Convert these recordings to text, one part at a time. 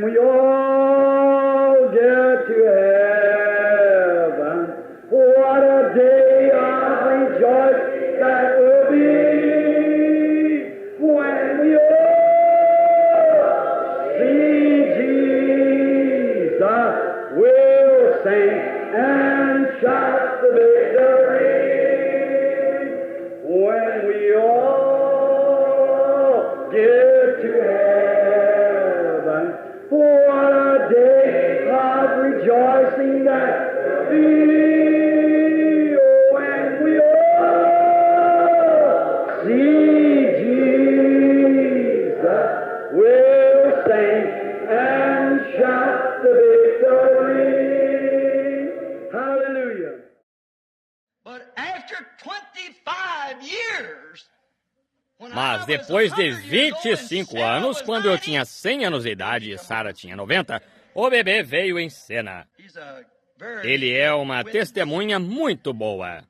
when we all get to heaven, what a day of rejoicing that will be, when we all see Jesus, we'll sing and shout the victory, when we all get to heaven. What a day of rejoicing that will be, when we all see Jesus, we'll sing and shout the victory. Hallelujah. But after 25 years, Mas depois de 25 anos, quando eu tinha 100 anos de idade e Sarah tinha 90, o bebê veio em cena. Ele é uma testemunha muito boa.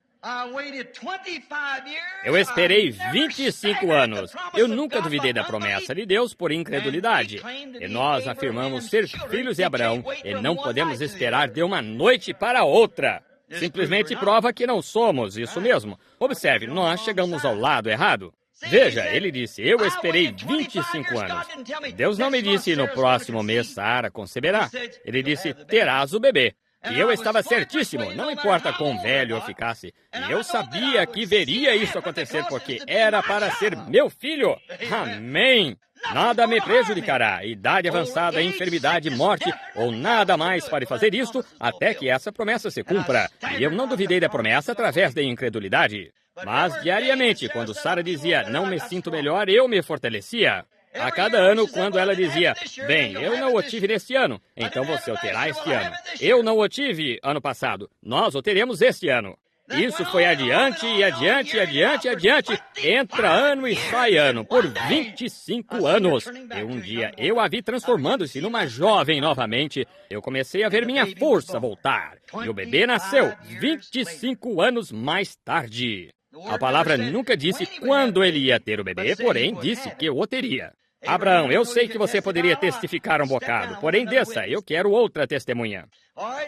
Eu esperei 25 anos. Eu nunca duvidei da promessa de Deus por incredulidade. E nós afirmamos ser filhos de Abraão e não podemos esperar de uma noite para outra. Simplesmente prova que não somos isso mesmo. Observe, nós chegamos ao lado errado. Veja, ele disse, eu esperei 25 anos. Deus não me disse, no próximo mês Sarah conceberá. Ele disse, terás o bebê. E eu estava certíssimo, não importa quão velho eu ficasse. E eu sabia que veria isso acontecer, porque era para ser meu filho. Amém! Nada me prejudicará, idade avançada, enfermidade, morte, ou nada mais pode fazer isto até que essa promessa se cumpra. E eu não duvidei da promessa através da incredulidade. Mas diariamente, quando Sarah dizia, não me sinto melhor, eu me fortalecia. A cada ano, quando ela dizia, bem, eu não o tive neste ano, então você o terá este ano. Eu não o tive ano passado, nós o teremos este ano. Isso foi adiante e adiante e adiante e adiante. Entra ano e sai ano, por 25 anos. E um dia eu a vi transformando-se numa jovem novamente. Eu comecei a ver minha força voltar. E o bebê nasceu 25 anos mais tarde. A palavra nunca disse quando ele ia ter o bebê, porém disse que o teria. Abraão, eu sei que você poderia testificar um bocado, porém desça, eu quero outra testemunha.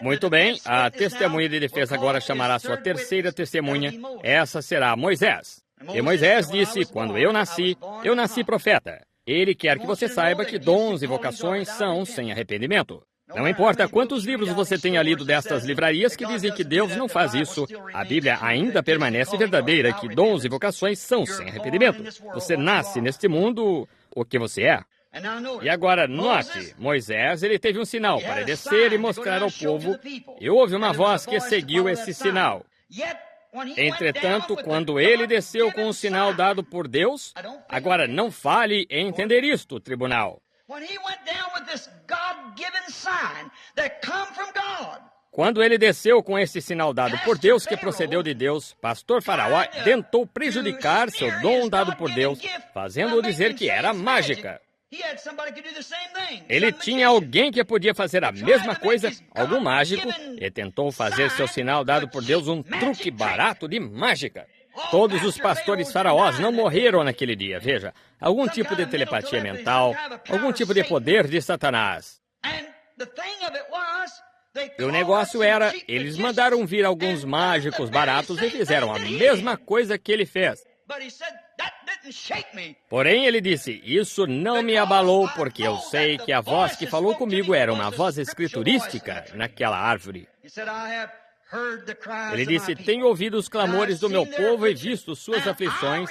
Muito bem, a testemunha de defesa agora chamará sua terceira testemunha. Essa será Moisés. E Moisés disse, quando eu nasci profeta. Ele quer que você saiba que dons e vocações são sem arrependimento. Não importa quantos livros você tenha lido destas livrarias que dizem que Deus não faz isso, a Bíblia ainda permanece verdadeira, que dons e vocações são sem arrependimento. Você nasce neste mundo o que você é. E agora, note, Moisés, ele teve um sinal para descer e mostrar ao povo, e houve uma voz que seguiu esse sinal. Entretanto, quando ele desceu com o sinal dado por Deus, agora não fale em entender isto, tribunal. Quando ele desceu com esse sinal dado por Deus, que procedeu de Deus, pastor Faraó tentou prejudicar seu dom dado por Deus, fazendo-o dizer que era mágica. Ele tinha alguém que podia fazer a mesma coisa, algum mágico, e tentou fazer seu sinal dado por Deus um truque barato de mágica. Todos os pastores faraós não morreram naquele dia, veja. Algum tipo de telepatia mental, algum tipo de poder de Satanás. E o negócio era, eles mandaram vir alguns mágicos baratos e fizeram a mesma coisa que ele fez. Porém, ele disse, isso não me abalou, porque eu sei que a voz que falou comigo era uma voz escriturística naquela árvore. Ele disse, tenho ouvido os clamores do meu povo e visto suas aflições,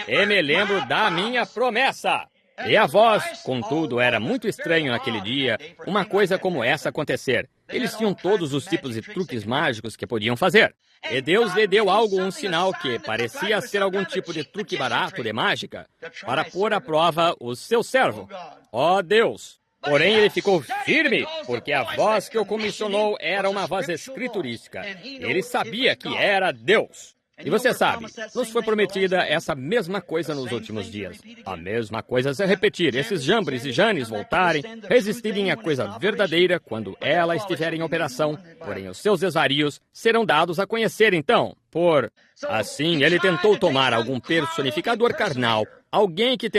e me lembro da minha promessa. E a voz, contudo, era muito estranho naquele dia, uma coisa como essa acontecer. Eles tinham todos os tipos de truques mágicos que podiam fazer. E Deus lhe deu algo, um sinal que parecia ser algum tipo de truque barato de mágica, para pôr à prova o seu servo. Ó Deus! Porém, ele ficou firme, porque a voz que o comissionou era uma voz escriturística. Ele sabia que era Deus. E você sabe, nos foi prometida essa mesma coisa nos últimos dias. A mesma coisa se repetir, esses Jambres e Janes voltarem, resistirem à coisa verdadeira quando ela estiver em operação, porém os seus desvarios serão dados a conhecer então. Assim, ele tentou tomar algum personificador carnal, Alguém que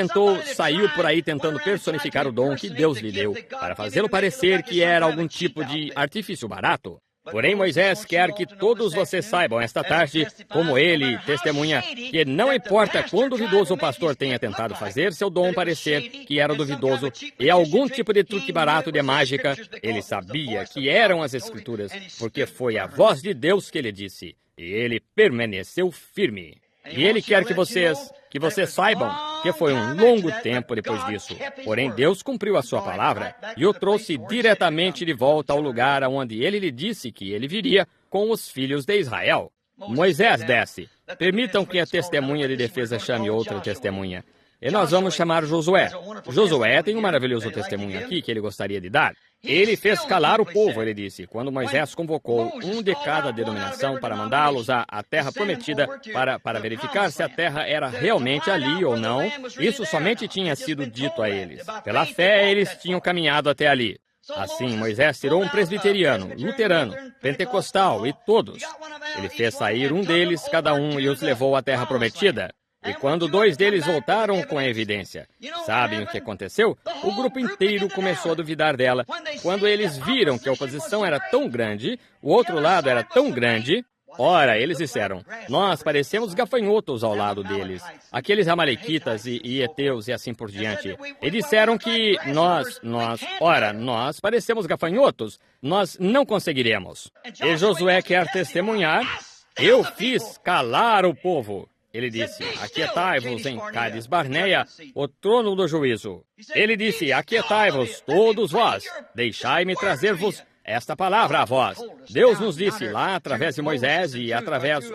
saiu por aí tentando personificar o dom que Deus lhe deu, para fazê-lo parecer que era algum tipo de artifício barato. Porém, Moisés quer que todos vocês saibam esta tarde, como ele testemunha, que não importa quão duvidoso o pastor tenha tentado fazer seu dom parecer que era duvidoso e algum tipo de truque barato de mágica, ele sabia que eram as Escrituras, porque foi a voz de Deus que ele disse, e ele permaneceu firme. E ele quer que vocês saibam que foi um longo tempo depois disso. Porém, Deus cumpriu a sua palavra e o trouxe diretamente de volta ao lugar onde ele lhe disse que ele viria com os filhos de Israel. Moisés desce. Permitam que a testemunha de defesa chame outra testemunha. E nós vamos chamar Josué. Josué tem um maravilhoso testemunho aqui que ele gostaria de dar. Ele fez calar o povo, ele disse, quando Moisés convocou um de cada denominação para mandá-los à terra prometida para verificar se a terra era realmente ali ou não. Isso somente tinha sido dito a eles. Pela fé, eles tinham caminhado até ali. Assim, Moisés tirou um presbiteriano, luterano, pentecostal e todos. Ele fez sair um deles, cada um, e os levou à terra prometida. E quando 2 deles voltaram com a evidência, sabem o que aconteceu? O grupo inteiro começou a duvidar dela. Quando eles viram que a oposição era tão grande, o outro lado era tão grande, ora, eles disseram, nós parecemos gafanhotos ao lado deles. Aqueles amalequitas e heteus e assim por diante. E disseram que nós parecemos gafanhotos, nós não conseguiremos. E Josué quer testemunhar, eu fiz calar o povo. Ele disse, aquietai-vos em Cádiz Barneia, o trono do juízo. Ele disse, aquietai-vos todos vós, deixai-me trazer-vos esta palavra a vós. Deus nos disse lá, através de Moisés e através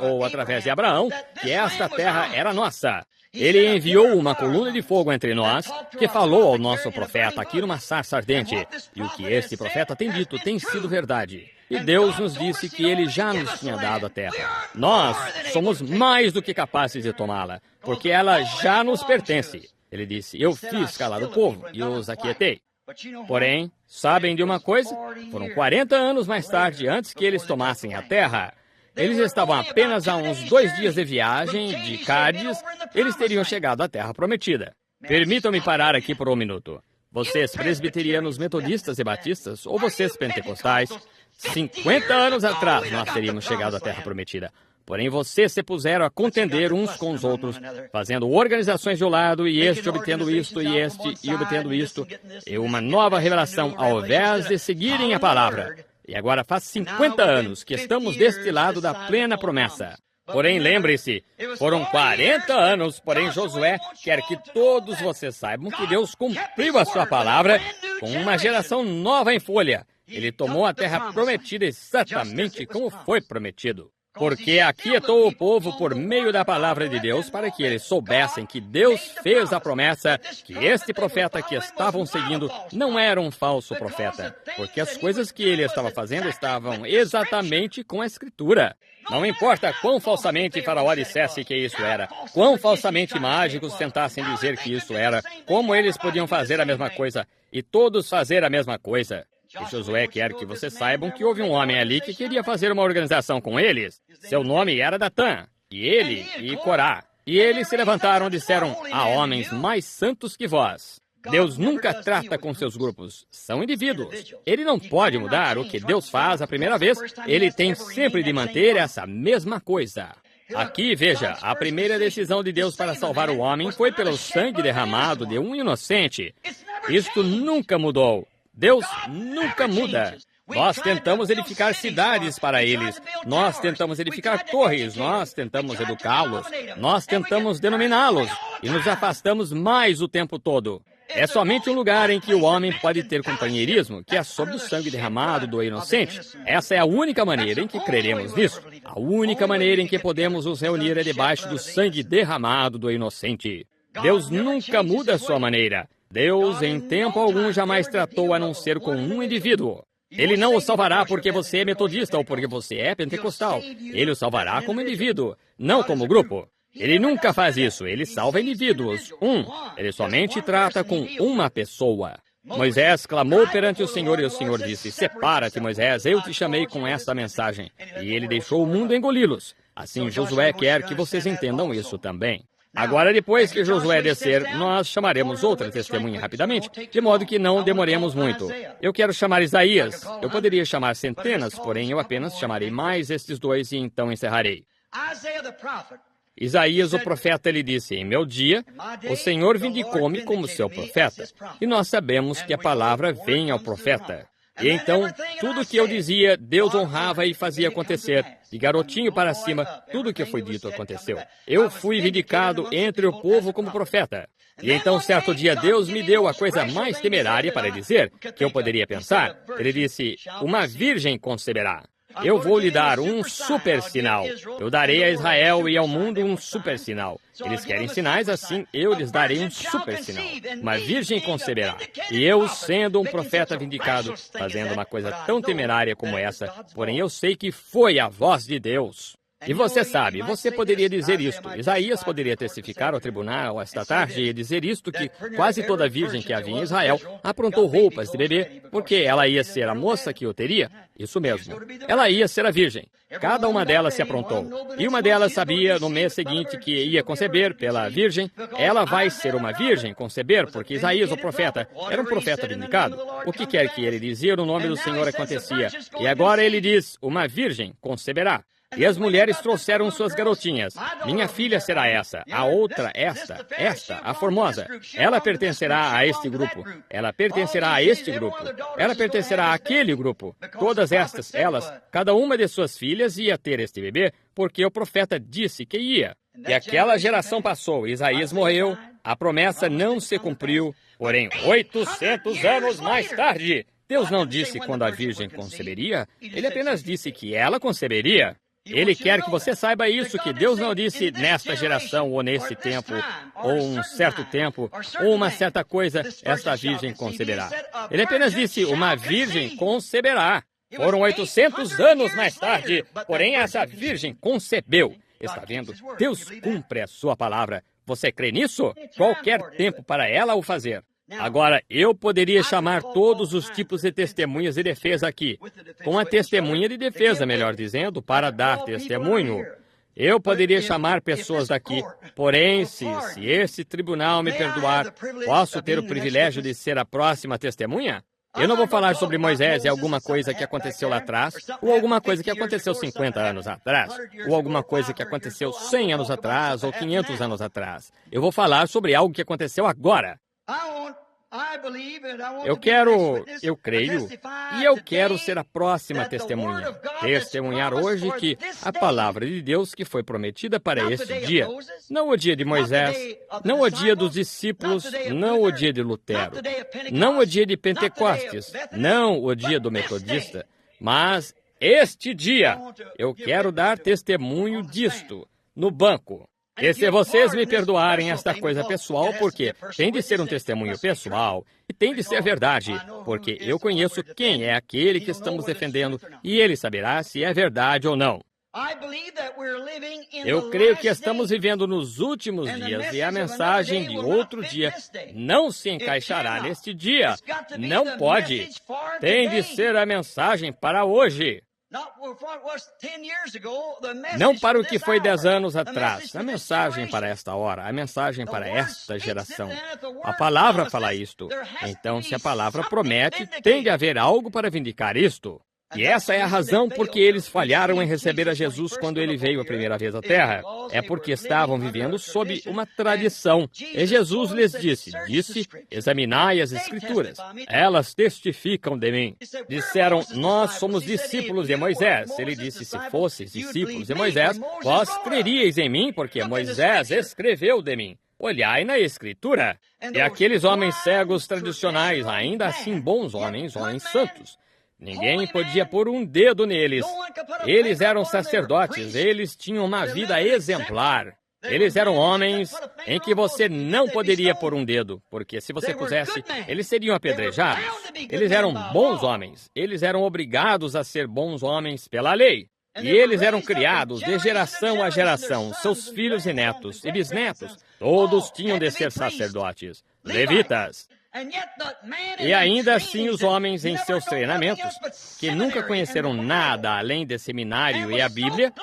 de Abraão, que esta terra era nossa. Ele enviou uma coluna de fogo entre nós, que falou ao nosso profeta aqui numa sarça ardente. E o que este profeta tem dito tem sido verdade. E Deus nos disse que Ele já nos tinha dado a terra. Nós somos mais do que capazes de tomá-la, porque ela já nos pertence. Ele disse, eu fiz calar o povo e os aquietei. Porém, sabem de uma coisa? Foram 40 anos mais tarde, antes que eles tomassem a terra. Eles estavam apenas a uns 2 dias de viagem de Cádiz, eles teriam chegado à terra prometida. Permitam-me parar aqui por um minuto. Vocês presbiterianos, metodistas e batistas, ou vocês pentecostais, 50 anos atrás nós teríamos chegado à terra prometida. Porém, vocês se puseram a contender uns com os outros, fazendo organizações de um lado, e este obtendo isto, e este e obtendo isto, e uma nova revelação, ao invés de seguirem a palavra. E agora faz 50 anos que estamos deste lado da plena promessa. Porém, lembre-se, foram 40 anos, porém Josué quer que todos vocês saibam que Deus cumpriu a sua palavra com uma geração nova em folha. Ele tomou a terra prometida exatamente como foi prometido. Porque aquietou o povo por meio da palavra de Deus para que eles soubessem que Deus fez a promessa que este profeta que estavam seguindo não era um falso profeta, porque as coisas que ele estava fazendo estavam exatamente com a Escritura. Não importa quão falsamente Faraó dissesse que isso era, quão falsamente mágicos tentassem dizer que isso era, como eles podiam fazer a mesma coisa e todos fazer a mesma coisa. E Josué quer que vocês saibam que houve um homem ali que queria fazer uma organização com eles. Seu nome era Datã, e ele e Corá. E eles se levantaram e disseram, há homens mais santos que vós. Deus nunca trata com seus grupos. São indivíduos. Ele não pode mudar o que Deus faz a primeira vez. Ele tem sempre de manter essa mesma coisa. Aqui, veja, a primeira decisão de Deus para salvar o homem foi pelo sangue derramado de um inocente. Isto nunca mudou. Deus nunca muda. Nós tentamos edificar cidades para eles. Nós tentamos edificar torres. Nós tentamos educá-los. Nós tentamos denominá-los. E nos afastamos mais o tempo todo. É somente um lugar em que o homem pode ter companheirismo, que é sob o sangue derramado do inocente. Essa é a única maneira em que creremos nisso. A única maneira em que podemos nos reunir é debaixo do sangue derramado do inocente. Deus nunca muda a sua maneira. Deus, em tempo algum, jamais tratou a não ser com um indivíduo. Ele não o salvará porque você é metodista ou porque você é pentecostal. Ele o salvará como indivíduo, não como grupo. Ele nunca faz isso. Ele salva indivíduos. Ele somente trata com uma pessoa. Moisés clamou perante o Senhor e o Senhor disse, separa-te, Moisés, eu te chamei com esta mensagem. E ele deixou o mundo engoli-los. Assim, Josué quer que vocês entendam isso também. Agora, depois que Josué descer, nós chamaremos outra testemunha rapidamente, de modo que não demoremos muito. Eu quero chamar Isaías. Eu poderia chamar centenas, porém eu apenas chamarei mais estes dois e então encerrarei. Isaías, o profeta, lhe disse, em meu dia, o Senhor vindicou-me como seu profeta. E nós sabemos que a palavra vem ao profeta. E então, tudo o que eu dizia, Deus honrava e fazia acontecer. De garotinho para cima, tudo o que foi dito aconteceu. Eu fui vindicado entre o povo como profeta. E então, certo dia, Deus me deu a coisa mais temerária para dizer, que eu poderia pensar. Ele disse, uma virgem conceberá. Eu vou lhe dar um super sinal. Eu darei a Israel e ao mundo um super sinal. Eles querem sinais, assim eu lhes darei um super sinal. Uma virgem conceberá. E eu, sendo um profeta vindicado, fazendo uma coisa tão temerária como essa, porém eu sei que foi a voz de Deus. E você sabe, você poderia dizer isto. Isaías poderia testificar ao tribunal esta tarde e dizer isto, que quase toda virgem que havia em Israel aprontou roupas de bebê, porque ela ia ser a moça que o teria. Isso mesmo. Ela ia ser a virgem. Cada uma delas se aprontou. E uma delas sabia no mês seguinte que ia conceber pela virgem. Ela vai ser uma virgem conceber, porque Isaías, o profeta, era um profeta vindicado. O que quer que ele dizia, no nome do Senhor acontecia. E agora ele diz, uma virgem conceberá. E as mulheres trouxeram suas garotinhas. Minha filha será essa, a outra esta, a formosa. Ela pertencerá a este grupo. Ela pertencerá a este grupo. Ela pertencerá àquele grupo. Todas estas, elas, cada uma de suas filhas ia ter este bebê, porque o profeta disse que ia. E aquela geração passou, Isaías morreu, a promessa não se cumpriu, porém 800 anos mais tarde, Deus não disse quando a virgem conceberia, ele apenas disse que ela conceberia. Ele quer que você saiba isso, que Deus não disse nesta geração, ou nesse tempo, ou um certo tempo, ou uma certa coisa, esta virgem conceberá. Ele apenas disse, uma virgem conceberá. Foram 800 anos mais tarde, porém essa virgem concebeu. Está vendo? Deus cumpre a sua palavra. Você crê nisso? Qualquer tempo para ela o fazer. Agora, eu poderia chamar todos os tipos de testemunhas de defesa aqui, com a testemunha de defesa, melhor dizendo, para dar testemunho. Eu poderia chamar pessoas daqui, porém, se esse tribunal me perdoar, posso ter o privilégio de ser a próxima testemunha? Eu não vou falar sobre Moisés e alguma coisa que aconteceu lá atrás, ou alguma coisa que aconteceu 50 anos atrás, ou alguma coisa que aconteceu 100 anos atrás, ou 500 anos atrás. Eu vou falar sobre algo que aconteceu agora. Eu creio, e eu quero ser a próxima testemunha. Testemunhar hoje que a palavra de Deus que foi prometida para este dia, não o dia de Moisés, não o dia dos discípulos, não o dia de Lutero, não o dia de Pentecostes, não o dia do Metodista, mas este dia eu quero dar testemunho disto, no banco. E se vocês me perdoarem esta coisa pessoal, porque tem de ser um testemunho pessoal e tem de ser verdade, porque eu conheço quem é aquele que estamos defendendo e ele saberá se é verdade ou não. Eu creio que estamos vivendo nos últimos dias e a mensagem de outro dia não se encaixará neste dia. Não pode. Tem de ser a mensagem para hoje. Não para o que foi 10 anos atrás, a mensagem para esta hora, a mensagem para esta geração. A palavra fala isto. Então, se a palavra promete, tem de haver algo para vindicar isto. E essa é a razão por que eles falharam em receber a Jesus quando ele veio a primeira vez à Terra. É porque estavam vivendo sob uma tradição. E Jesus lhes disse, examinai as Escrituras. Elas testificam de mim. Disseram, nós somos discípulos de Moisés. Ele disse, se fosseis discípulos de Moisés, vós creríeis em mim, porque Moisés escreveu de mim. Olhai na Escritura. E aqueles homens cegos tradicionais, ainda assim bons homens santos, ninguém podia pôr um dedo neles. Eles eram sacerdotes, eles tinham uma vida exemplar. Eles eram homens em que você não poderia pôr um dedo, porque se você pusesse, eles seriam apedrejados. Eles eram bons homens, eles eram obrigados a ser bons homens pela lei. E eles eram criados de geração a geração, seus filhos e netos e bisnetos, todos tinham de ser sacerdotes, levitas. E ainda assim os homens em seus treinamentos, que nunca conheceram nada além de seminário e a Bíblia,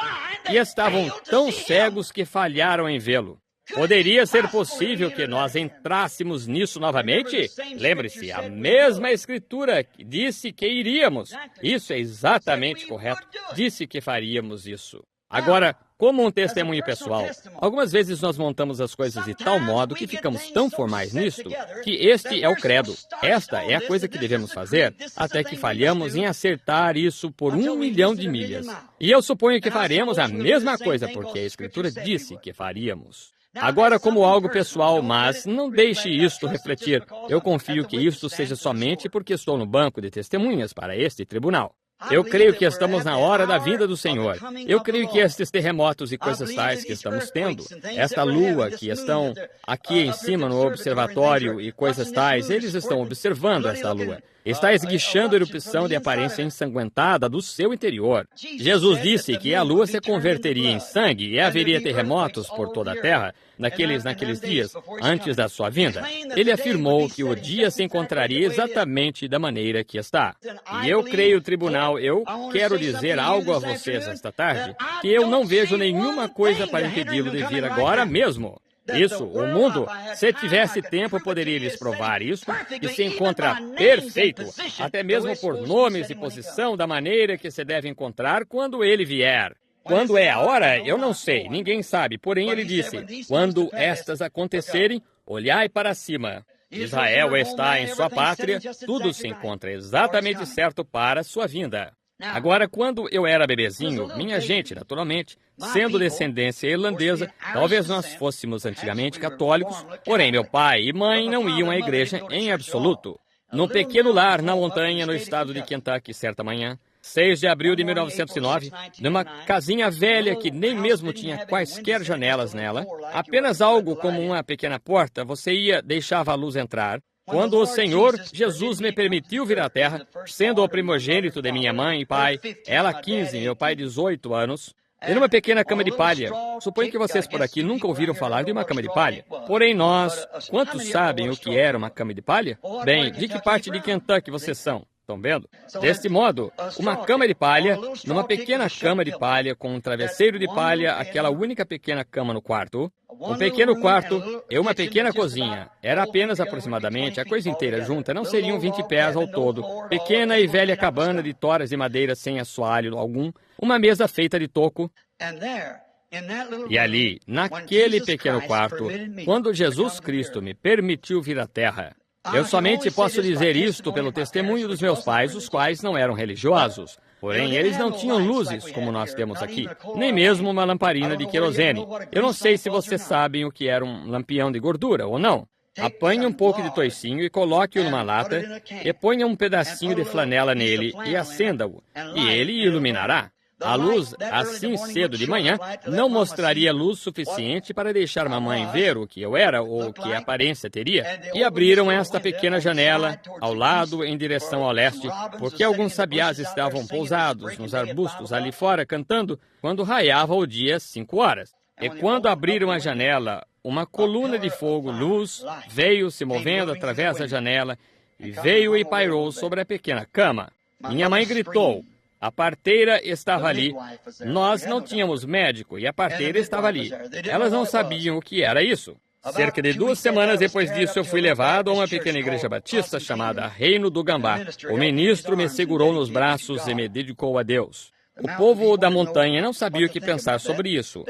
e estavam tão cegos que falharam em vê-lo. Poderia ser possível que nós entrássemos nisso novamente? Lembre-se, a mesma Escritura disse que iríamos. Isso é exatamente correto. Disse que faríamos isso. Agora, como um testemunho pessoal, algumas vezes nós montamos as coisas de tal modo que ficamos tão formais nisto, que este é o credo. Esta é a coisa que devemos fazer, até que falhamos em acertar isso por 1 milhão de milhas. E eu suponho que faremos a mesma coisa, porque a Escritura disse que faríamos. Agora, como algo pessoal, mas não deixe isto refletir. Eu confio que isto seja somente porque estou no banco de testemunhas para este tribunal. Eu creio que estamos na hora da vinda do Senhor. Eu creio que estes terremotos e coisas tais que estamos tendo, esta lua que estão aqui em cima no observatório e coisas tais, eles estão observando esta lua. Está esguichando a erupção de aparência ensanguentada do seu interior. Jesus disse que a lua se converteria em sangue e haveria terremotos por toda a terra naqueles dias, antes da sua vinda. Ele afirmou que o dia se encontraria exatamente da maneira que está. E eu creio, tribunal, eu quero dizer algo a vocês esta tarde, que eu não vejo nenhuma coisa para impedi-lo de vir agora mesmo. Isso, o mundo, se tivesse tempo, poderia lhes provar isso, e se encontra perfeito, até mesmo por nomes e posição, da maneira que se deve encontrar quando ele vier. Quando é a hora, eu não sei, ninguém sabe, porém ele disse, quando estas acontecerem, olhai para cima. Israel está em sua pátria, tudo se encontra exatamente certo para a sua vinda. Agora, quando eu era bebezinho, minha gente, naturalmente, sendo descendência irlandesa, talvez nós fôssemos antigamente católicos, porém meu pai e mãe não iam à igreja em absoluto. Num pequeno lar na montanha, no estado de Kentucky, certa manhã, 6 de abril de 1909, numa casinha velha que nem mesmo tinha quaisquer janelas nela, apenas algo como uma pequena porta, você ia, deixava a luz entrar. Quando o Senhor Jesus me permitiu vir à terra, sendo o primogênito de minha mãe e pai, ela 15, meu pai 18 anos, e numa pequena cama de palha. Suponho que vocês por aqui nunca ouviram falar de uma cama de palha. Porém nós, quantos sabem o que era uma cama de palha? Bem, de que parte de Kentucky vocês são? Estão vendo? Deste modo, uma cama de palha, numa pequena cama de palha, com um travesseiro de palha, aquela única pequena cama no quarto, um pequeno quarto e uma pequena cozinha. Era apenas aproximadamente, a coisa inteira junta, não seriam 20 pés ao todo. Pequena e velha cabana de toras de madeira sem assoalho algum, uma mesa feita de toco. E ali, naquele pequeno quarto, quando Jesus Cristo me permitiu vir à terra, eu somente posso dizer isto pelo testemunho dos meus pais, os quais não eram religiosos. Porém, eles não tinham luzes, como nós temos aqui, nem mesmo uma lamparina de querosene. Eu não sei se vocês sabem o que era um lampião de gordura ou não. Apanhe um pouco de toicinho e coloque-o numa lata, e ponha um pedacinho de flanela nele e acenda-o, e ele iluminará. A luz, assim cedo de manhã, não mostraria luz suficiente para deixar mamãe ver o que eu era ou que aparência teria. E abriram esta pequena janela ao lado em direção ao leste, porque alguns sabiás estavam pousados nos arbustos ali fora cantando quando raiava o dia 5 horas. E quando abriram a janela, uma coluna de fogo, luz, veio se movendo através da janela e veio e pairou sobre a pequena cama. Minha mãe gritou. A parteira estava ali. Nós não tínhamos médico e a parteira estava ali. Elas não sabiam o que era isso. Cerca de 2 semanas depois disso, eu fui levado a uma pequena igreja batista chamada Reino do Gambá. O ministro me segurou nos braços e me dedicou a Deus. O povo da montanha não sabia o que pensar sobre isso.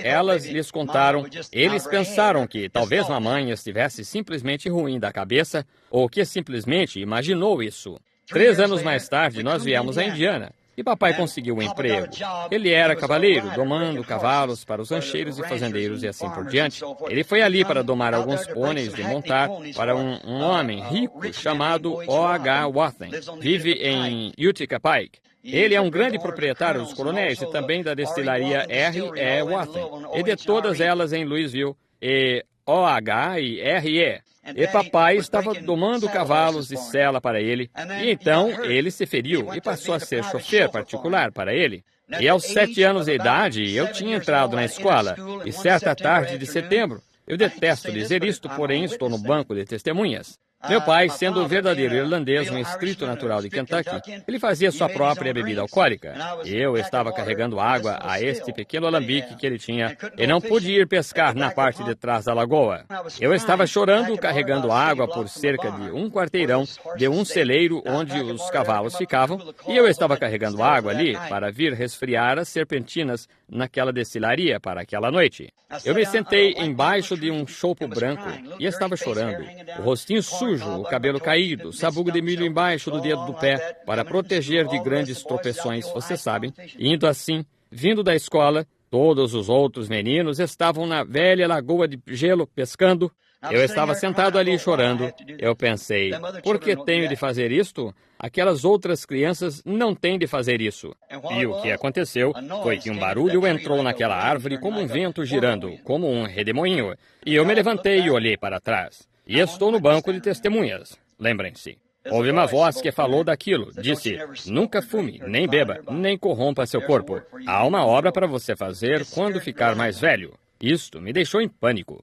Elas lhes contaram, eles pensaram que talvez mamãe estivesse simplesmente ruim da cabeça ou que simplesmente imaginou isso. 3 anos mais tarde, nós viemos a Indiana e papai conseguiu um emprego. Ele era cavaleiro, domando cavalos para os rancheiros e fazendeiros e assim por diante. Ele foi ali para domar alguns pôneis de montar para um homem rico chamado O.H. Wathen. Vive em Utica Pike. Ele é um grande proprietário dos coronéis e também da destilaria R.E. Wathen e de todas elas em Louisville, e O.H. e R.E. E papai estava domando cavalos de sela para ele, e então ele se feriu e passou a ser chofer particular para ele. E aos 7 anos de idade, eu tinha entrado na escola, e certa tarde de setembro, eu detesto dizer isto, porém estou no banco de testemunhas. Meu pai, sendo um verdadeiro irlandês, um inscrito natural de Kentucky, ele fazia sua própria bebida alcoólica. Eu estava carregando água a este pequeno alambique que ele tinha e não pude ir pescar na parte de trás da lagoa. Eu estava chorando, carregando água por cerca de um quarteirão de um celeiro onde os cavalos ficavam, e eu estava carregando água ali para vir resfriar as serpentinas naquela destilaria para aquela noite. Eu me sentei embaixo de um chopo branco e estava chorando, o rostinho sujo, o cabelo caído, sabugo de milho embaixo do dedo do pé, para proteger de grandes tropeções, vocês sabem, indo assim, vindo da escola. Todos os outros meninos estavam na velha lagoa de gelo pescando. Eu estava sentado ali chorando. Eu pensei, por que tenho de fazer isto? Aquelas outras crianças não têm de fazer isso. E o que aconteceu foi que um barulho entrou naquela árvore como um vento girando, como um redemoinho. E eu me levantei e olhei para trás. E estou no banco de testemunhas. Lembrem-se. Houve uma voz que falou daquilo. Disse, nunca fume, nem beba, nem corrompa seu corpo. Há uma obra para você fazer quando ficar mais velho. Isto me deixou em pânico.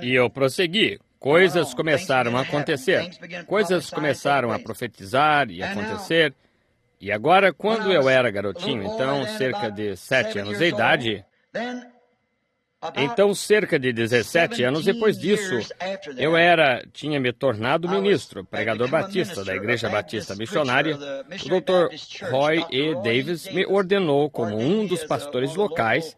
E eu prossegui. Coisas começaram a acontecer. Coisas começaram a profetizar e acontecer. E agora, quando eu era garotinho, então, cerca de 7 anos de idade, então, cerca de 17 anos depois disso, eu tinha me tornado ministro, pregador batista da Igreja Batista Missionária. O Dr. Roy E. Davis me ordenou como um dos pastores locais.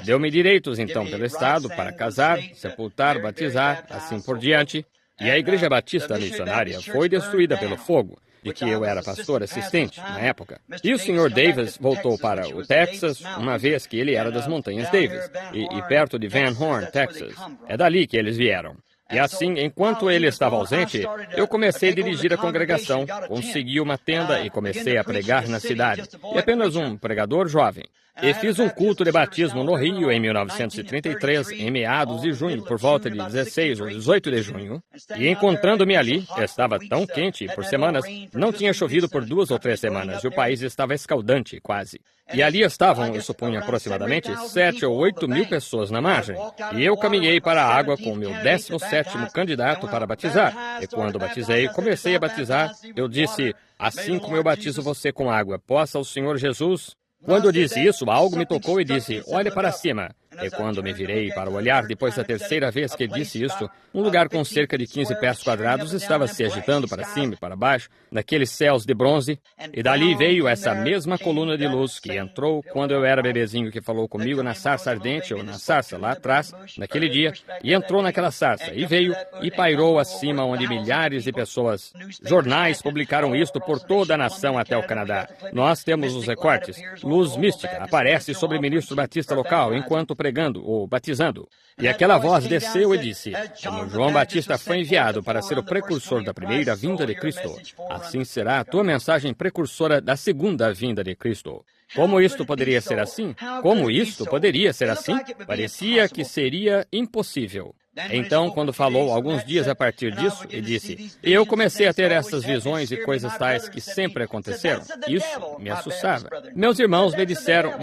Deu-me direitos, então, pelo Estado para casar, sepultar, batizar, assim por diante. E a Igreja Batista Missionária foi destruída pelo fogo, de que eu era pastor assistente na época. E o Sr. Davis voltou para o Texas, uma vez que ele era das Montanhas Davis, e perto de Van Horn, Texas. É dali que eles vieram. E assim, enquanto ele estava ausente, eu comecei a dirigir a congregação, consegui uma tenda e comecei a pregar na cidade. E apenas um pregador jovem. E fiz um culto de batismo no Rio em 1933, em meados de junho, por volta de 16 ou 18 de junho. E encontrando-me ali, estava tão quente, por semanas, não tinha chovido por 2 ou 3 semanas, e o país estava escaldante, quase. E ali estavam, eu suponho, aproximadamente 7 ou 8 mil pessoas na margem. E eu caminhei para a água com o meu 17º candidato para batizar. E quando batizei, comecei a batizar, eu disse, assim como eu batizo você com água, possa o Senhor Jesus... Quando eu disse isso, algo me tocou e disse, olha para cima. E quando me virei para olhar, depois da terceira vez que disse isso, um lugar com cerca de 15 pés quadrados estava se agitando para cima e para baixo, naqueles céus de bronze, e dali veio essa mesma coluna de luz que entrou quando eu era bebezinho que falou comigo na sarça ardente, ou na sarça lá atrás, naquele dia, e entrou naquela sarça, e veio e pairou acima onde milhares de pessoas, jornais publicaram isto por toda a nação até o Canadá. Nós temos os recortes. Luz mística aparece sobre o ministro batista local enquanto pregando ou batizando. E aquela voz desceu e disse, como João Batista foi enviado para ser o precursor da primeira vinda de Cristo, assim será a tua mensagem precursora da segunda vinda de Cristo. Como isto poderia ser assim? Como isto poderia ser assim? Parecia que seria impossível. Então, quando falou alguns dias a partir disso, ele disse, e eu comecei a ter essas visões e coisas tais que sempre aconteceram. Isso me assustava. Meus irmãos me disseram,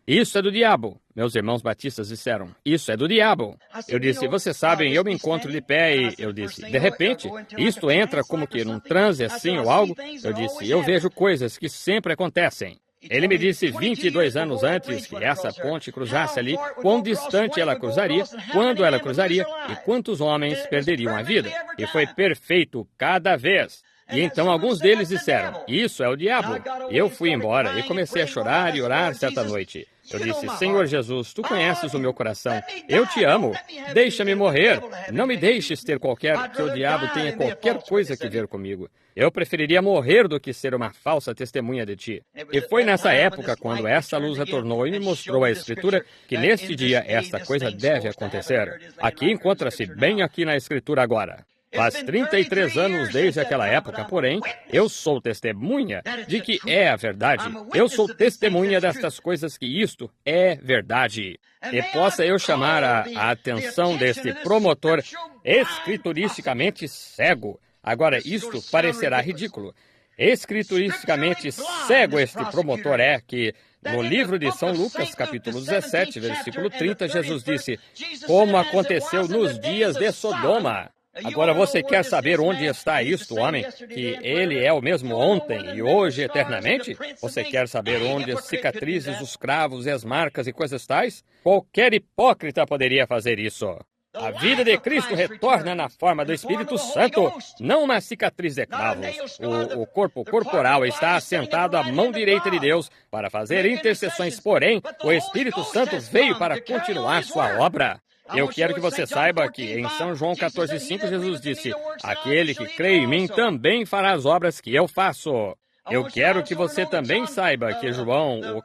isso é do diabo. Meus irmãos batistas disseram, isso é do diabo. Eu disse, vocês sabem, eu me encontro de pé e eu disse, de repente, isto entra como que num transe assim ou algo. Eu disse, eu vejo coisas que sempre acontecem. Ele me disse 22 anos antes que essa ponte cruzasse ali, quão distante ela cruzaria, quando ela cruzaria e quantos homens perderiam a vida. E foi perfeito cada vez. E então alguns deles disseram, isso é o diabo. E eu fui embora e comecei a chorar e orar certa noite. Eu disse, Senhor Jesus, Tu conheces o meu coração. Eu Te amo. Deixa-me morrer. Não me deixes ter que o diabo tenha qualquer coisa que ver comigo. Eu preferiria morrer do que ser uma falsa testemunha de Ti. E foi nessa época, quando essa luz retornou e me mostrou a Escritura, que neste dia esta coisa deve acontecer. Aqui encontra-se bem aqui na Escritura agora. Faz 33 anos desde aquela época, porém, eu sou testemunha de que é a verdade. Eu sou testemunha destas coisas que isto é verdade. E possa eu chamar a atenção deste promotor escrituristicamente cego. Agora, isto parecerá ridículo. Escrituristicamente cego este promotor é que, no livro de São Lucas, capítulo 17, versículo 30, Jesus disse, como aconteceu nos dias de Sodoma. Agora você quer saber onde está isto, homem? Que ele é o mesmo ontem e hoje eternamente? Você quer saber onde as cicatrizes, os cravos e as marcas e coisas tais? Qualquer hipócrita poderia fazer isso. A vida de Cristo retorna na forma do Espírito Santo, não uma cicatriz de cravos. O corpo corporal está assentado à mão direita de Deus para fazer intercessões, porém, o Espírito Santo veio para continuar sua obra. Eu quero que você saiba que em São João 14,5 Jesus disse: aquele que crê em mim também fará as obras que eu faço. Eu quero que você também saiba que João, o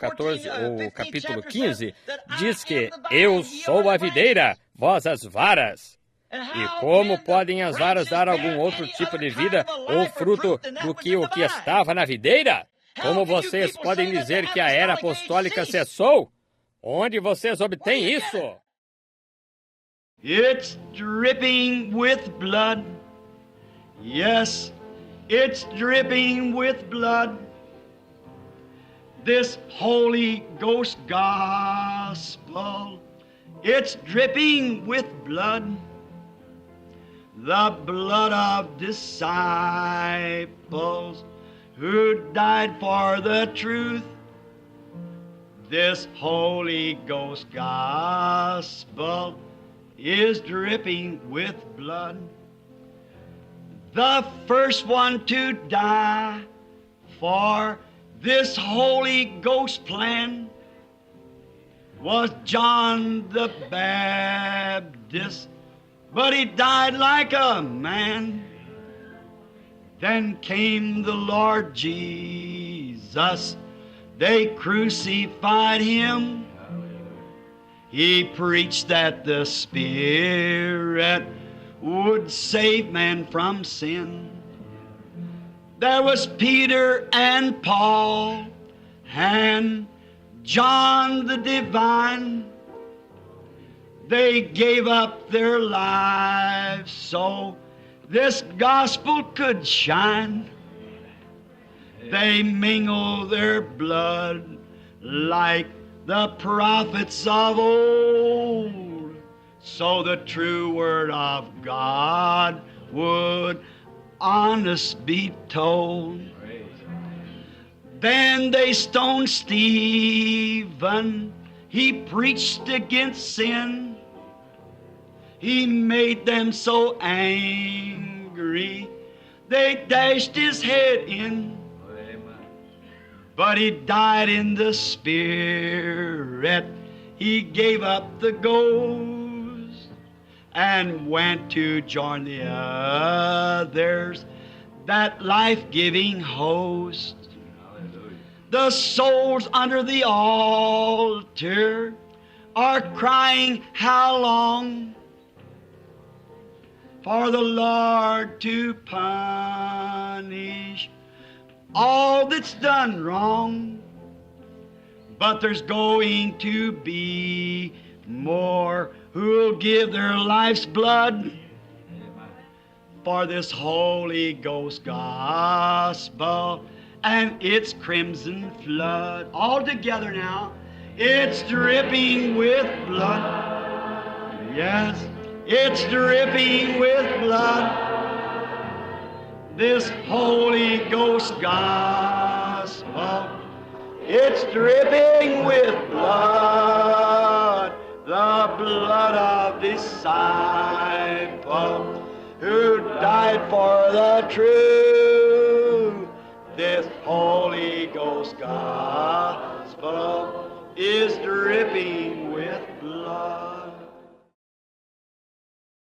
capítulo 15, diz que eu sou a videira, vós as varas. E como podem as varas dar algum outro tipo de vida ou fruto do que o que estava na videira? Como vocês podem dizer que a era apostólica cessou? Onde vocês obtêm isso? It's dripping with blood. Yes, it's dripping with blood. This Holy Ghost gospel, it's dripping with blood. The blood of disciples who died for the truth. This Holy Ghost gospel is dripping with blood. The first one to die for this Holy Ghost plan was John the Baptist, but he died like a man. Then came the Lord Jesus. They crucified him. He preached that the Spirit would save man from sin. There was Peter and Paul and John the Divine. They gave up their lives so this gospel could shine. They mingled their blood like the prophets of old, so the true word of God would honest be told. Then they stoned Stephen. He preached against sin. He made them so angry, they dashed his head in. But he died in the Spirit. He gave up the ghost and went to join the others, that life-giving host. The souls under the altar are crying, how long for the Lord to punish all that's done wrong? But there's going to be more who'll give their life's blood for this Holy Ghost gospel and its crimson flood. All together now, it's dripping with blood. Yes, it's dripping with blood. This Holy Ghost gospel, it's dripping with blood, the blood of disciples who died for the truth. This Holy Ghost gospel,